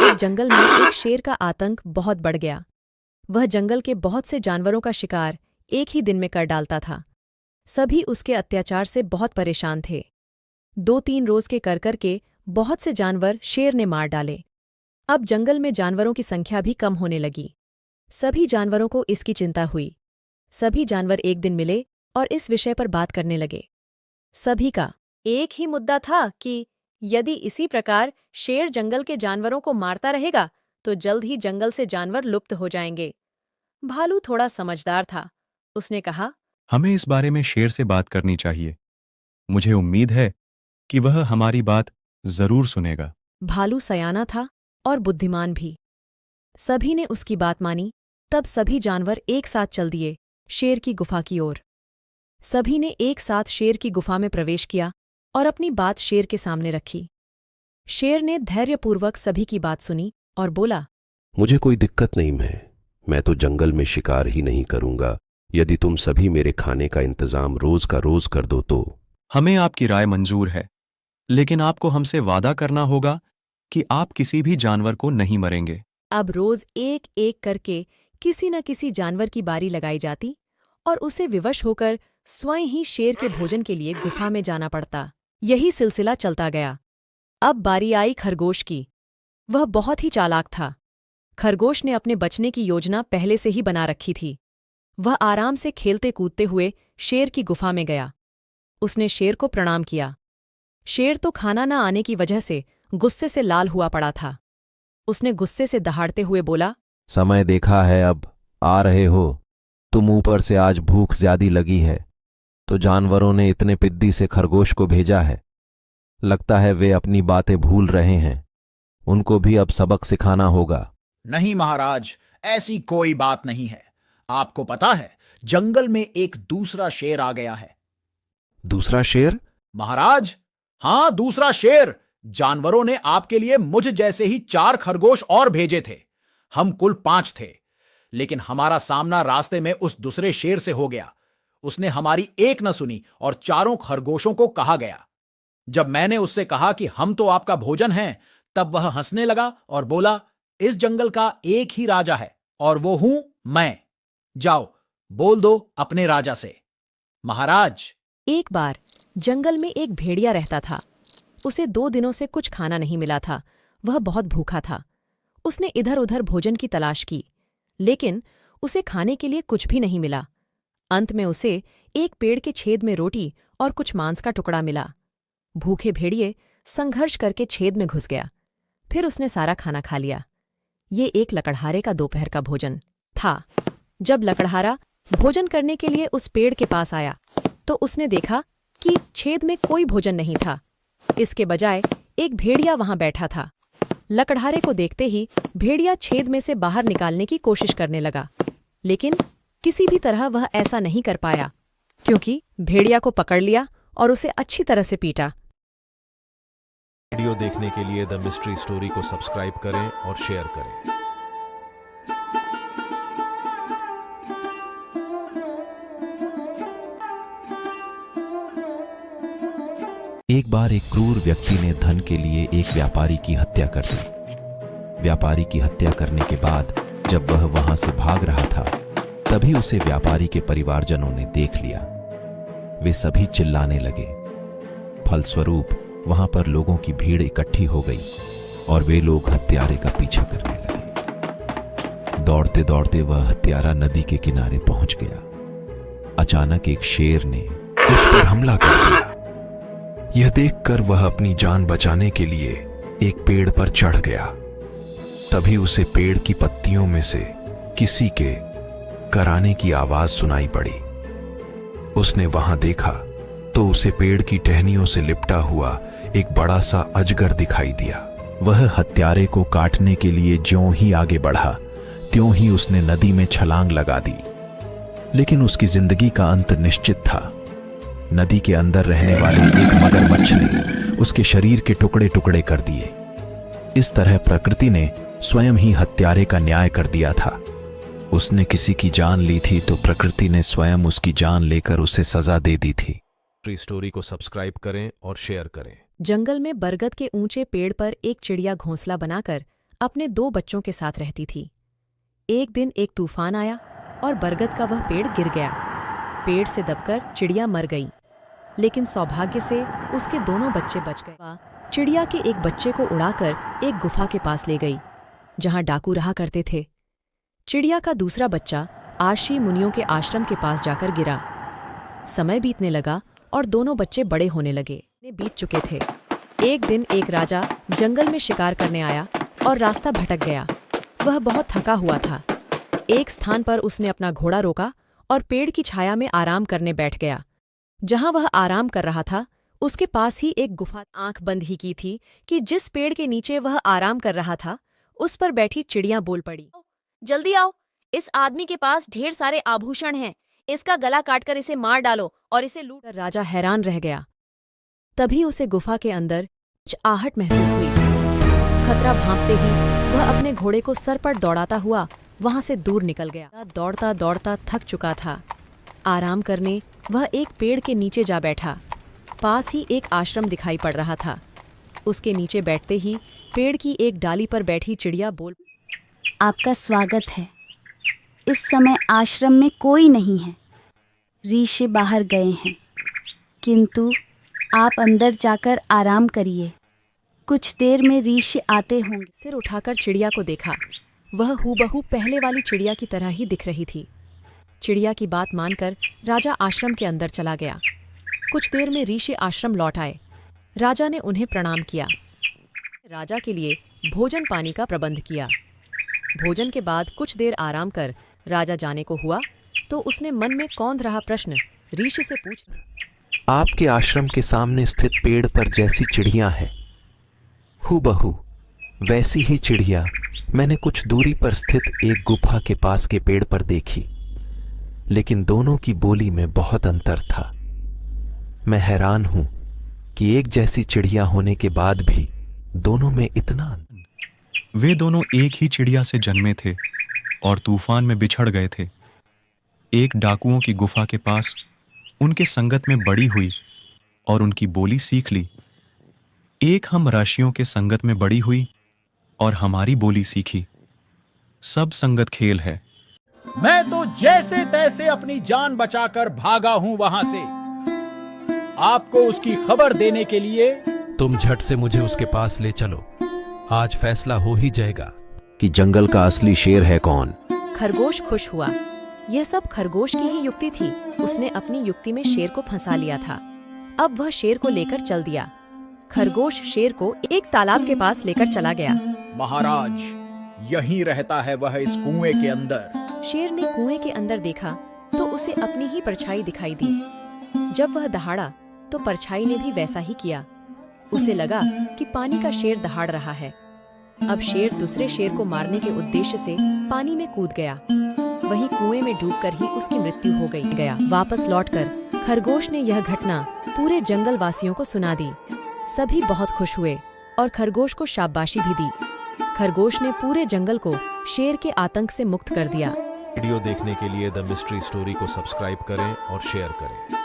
एक जंगल में एक शेर का आतंक बहुत बढ़ गया। वह जंगल के बहुत से जानवरों का शिकार एक ही दिन में कर डालता था। सभी उसके अत्याचार से बहुत परेशान थे। 2-3 रोज के कर के बहुत से जानवर शेर ने मार डाले। अब जंगल में जानवरों की संख्या भी कम होने लगी। सभी जानवरों को इसकी चिंता हुई। सभी जानवर एक दिन मिले और इस विषय पर बात करने लगे। सभी का एक ही मुद्दा था कि यदि इसी प्रकार शेर जंगल के जानवरों को मारता रहेगा तो जल्द ही जंगल से जानवर लुप्त हो जाएंगे। भालू थोड़ा समझदार था। उसने कहा, हमें इस बारे में शेर से बात करनी चाहिए। मुझे उम्मीद है कि वह हमारी बात जरूर सुनेगा। भालू सयाना था और बुद्धिमान भी। सभी ने उसकी बात मानी। तब सभी जानवर एक साथ चल दिए शेर की गुफा की ओर। सभी ने एक साथ शेर की गुफा में प्रवेश किया और अपनी बात शेर के सामने रखी। शेर ने धैर्यपूर्वक सभी की बात सुनी और बोला, मुझे कोई दिक्कत नहीं मैं तो जंगल में शिकार ही नहीं करूंगा। यदि तुम सभी मेरे खाने का इंतजाम रोज का रोज कर दो तो। हमें आपकी राय मंजूर है, लेकिन आपको हमसे वादा करना होगा कि आप किसी भी जानवर को नहीं मरेंगे। अब रोज एक एक करके किसी न किसी जानवर की बारी लगाई जाती और उसे विवश होकर स्वयं ही शेर के भोजन के लिए गुफा में जाना पड़ता। यही सिलसिला चलता गया। अब बारी आई खरगोश की। वह बहुत ही चालाक था। खरगोश ने अपने बचने की योजना पहले से ही बना रखी थी। वह आराम से खेलते कूदते हुए शेर की गुफा में गया। उसने शेर को प्रणाम किया। शेर तो खाना न आने की वजह से गुस्से से लाल हुआ पड़ा था। उसने गुस्से से दहाड़ते हुए बोला, समय देखा है, अब आ रहे हो तुम। ऊपर से आज भूख ज्यादा लगी है तो जानवरों ने इतने पिद्दी से खरगोश को भेजा है। लगता है वे अपनी बातें भूल रहे हैं। उनको भी अब सबक सिखाना होगा। नहीं महाराज, ऐसी कोई बात नहीं है। आपको पता है जंगल में एक दूसरा शेर आ गया है। दूसरा शेर? महाराज, हां, दूसरा शेर। जानवरों ने आपके लिए मुझ जैसे ही 4 खरगोश और भेजे थे। हम कुल 5 थे, लेकिन हमारा सामना रास्ते में उस दूसरे शेर से हो गया। उसने हमारी एक न सुनी और 4 खरगोशों को कहा गया। जब मैंने उससे कहा कि हम तो आपका भोजन हैं, तब वह हंसने लगा और बोला, इस जंगल का एक ही राजा है और वो हूं मैं। जाओ, बोल दो अपने राजा से। महाराज, एक बार जंगल में एक भेड़िया रहता था। उसे 2 दिनों से कुछ खाना नहीं मिला था। वह बहुत भूखा था। उसने इधर उधर भोजन की तलाश की, लेकिन उसे खाने के लिए कुछ भी नहीं मिला। अंत में उसे एक पेड़ के छेद में रोटी और कुछ मांस का टुकड़ा मिला। भूखे भेड़िए संघर्ष करके छेद में घुस गया। फिर उसने सारा खाना खा लिया। ये एक लकड़हारे का दोपहर का भोजन था। जब लकड़हारा भोजन करने के लिए उस पेड़ के पास आया तो उसने देखा कि छेद में कोई भोजन नहीं था। इसके बजाय एक भेड़िया वहां बैठा था। लकड़हारे को देखते ही भेड़िया छेद में से बाहर निकालने की कोशिश करने लगा, लेकिन किसी भी तरह वह ऐसा नहीं कर पाया, क्योंकि भेड़िया को पकड़ लिया और उसे अच्छी तरह से पीटा। वीडियो देखने के लिए द मिस्ट्री स्टोरी को सब्सक्राइब करें और शेयर करें। एक बार एक क्रूर व्यक्ति ने धन के लिए एक व्यापारी की हत्या कर दी। व्यापारी की हत्या करने के बाद जब वह वहां से भाग रहा था, तभी उसे व्यापारी के परिवारजनों ने देख लिया। वे सभी चिल्लाने लगे। फलस्वरूप वहां पर लोगों की भीड़ इकट्ठी हो गई और वे लोग हत्यारे का पीछा करने लगे। दौड़ते दौड़ते वह हत्यारा नदी के किनारे पहुंच गया। अचानक एक शेर ने उस पर हमला कर दिया। यह देखकर वह अपनी जान बचाने के लिए एक पेड़ पर चढ़ गया। तभी उसे पेड़ की पत्तियों में से किसी के कराने की आवाज सुनाई पड़ी। उसने वहां देखा तो उसे पेड़ की टहनियों से लिपटा हुआ एक बड़ा सा अजगर दिखाई दिया। वह हत्यारे को काटने के लिए ज्यों ही आगे बढ़ा, त्यों ही उसने नदी में छलांग लगा दी। लेकिन उसकी जिंदगी का अंत निश्चित था। नदी के अंदर रहने वाले एक मगरमच्छ ने उसके शरीर के टुकड़े टुकड़े कर दिए। इस तरह प्रकृति ने स्वयं ही हत्यारे का न्याय कर दिया था। उसने किसी की जान ली थी तो प्रकृति ने स्वयं उसकी जान लेकर उसे सजा दे दी थी। स्टोरी को सब्सक्राइब करें और शेयर करें। जंगल में बरगद के ऊंचे पेड़ पर एक चिड़िया घोंसला बनाकर अपने 2 बच्चों के साथ रहती थी। एक दिन एक तूफान आया और बरगद का वह पेड़ गिर गया। पेड़ से दबकर चिड़िया मर गई, लेकिन सौभाग्य से उसके दोनों बच्चे बच गए। चिड़िया के एक बच्चे को उड़ाकर एक गुफा के पास ले गई, जहां डाकू रहा करते थे। चिड़िया का दूसरा बच्चा आर्षी मुनियों के आश्रम के पास जाकर गिरा। समय बीतने लगा और दोनों बच्चे बड़े होने लगे। बीत चुके थे। एक दिन एक राजा जंगल में शिकार करने आया और रास्ता भटक गया। वह बहुत थका हुआ था। एक स्थान पर उसने अपना घोड़ा रोका और पेड़ की छाया में आराम करने बैठ गया। जहां वह आराम कर रहा था, उसके पास ही एक गुफा। आंख बंद ही की थी कि जिस पेड़ के नीचे वह आराम कर रहा था, उस पर बैठी चिड़िया बोल पड़ी, जल्दी आओ, इस आदमी के पास ढेर सारे आभूषण हैं। इसका गला काटकर इसे मार डालो और इसे लूट। राजा हैरान रह गया। तभी उसे गुफा के अंदर कुछ आहट महसूस हुई। खतरा भांपते ही वह अपने घोड़े को सर पर दौड़ाता हुआ वहां से दूर निकल गया। दौड़ता दौड़ता थक चुका था। आराम करने वह एक पेड़ के नीचे जा बैठा। पास ही एक आश्रम दिखाई पड़ रहा था। उसके नीचे बैठते ही पेड़ की एक डाली पर बैठी चिड़िया बोल, आपका स्वागत है। इस समय आश्रम में कोई नहीं है। ऋषि बाहर गए हैं, किंतु आप अंदर जाकर आराम करिए। कुछ देर में ऋषि आते होंगे। सिर उठाकर चिड़िया को देखा। वह हूबहू पहले वाली चिड़िया की तरह ही दिख रही थी। चिड़िया की बात मानकर राजा आश्रम के अंदर चला गया। कुछ देर में ऋषि आश्रम लौट आए। राजा ने उन्हें प्रणाम किया। राजा के लिए भोजन पानी का प्रबंध किया। भोजन के बाद कुछ देर आराम कर राजा जाने को हुआ तो उसने मन में कौंध रहा प्रश्न ऋषि से पूछ, आपके आश्रम के सामने स्थित पेड़ पर जैसी चिड़िया है, हूबहू वैसी ही चिड़िया मैंने कुछ दूरी पर स्थित एक गुफा के पास के पेड़ पर देखी, लेकिन दोनों की बोली में बहुत अंतर था। मैं हैरान हूं कि एक जैसी चिड़िया होने के बाद भी दोनों में इतना अंतर। वे दोनों एक ही चिड़िया से जन्मे थे और तूफान में बिछड़ गए थे। एक डाकुओं की गुफा के पास उनके संगत में बड़ी हुई और उनकी बोली सीख ली। एक हम राशियों के संगत में बड़ी हुई और हमारी बोली सीखी। सब संगत खेल है। मैं तो जैसे तैसे अपनी जान बचाकर भागा हूं वहां से। आपको उसकी खबर देने के लिए तुम झट से मुझे उसके पास ले चलो। आज फैसला हो ही जाएगा कि जंगल का असली शेर है कौन। खरगोश खुश हुआ। यह सब खरगोश की ही युक्ति थी। उसने अपनी युक्ति में शेर को फंसा लिया था। अब वह शेर को लेकर चल दिया। खरगोश शेर को एक तालाब के पास लेकर चला गया। महाराज, यहीं रहता है वह इस कुएं के अंदर। शेर ने कुएं के अंदर देखा तो उसे अपनी ही परछाई दिखाई दी। जब वह दहाड़ा तो परछाई ने भी वैसा ही किया। उसे लगा कि पानी का शेर दहाड़ रहा है। अब शेर दूसरे शेर को मारने के उद्देश्य से पानी में कूद गया। वहीं कुएं में डूबकर ही उसकी मृत्यु हो गया। वापस लौटकर खरगोश ने यह घटना पूरे जंगल वासियों को सुना दी। सभी बहुत खुश हुए और खरगोश को शाबाशी भी दी। खरगोश ने पूरे जंगल को शेर के आतंक से मुक्त कर दिया। वीडियो देखने के लिए द मिस्ट्री स्टोरी को सब्सक्राइब करें और शेयर करें।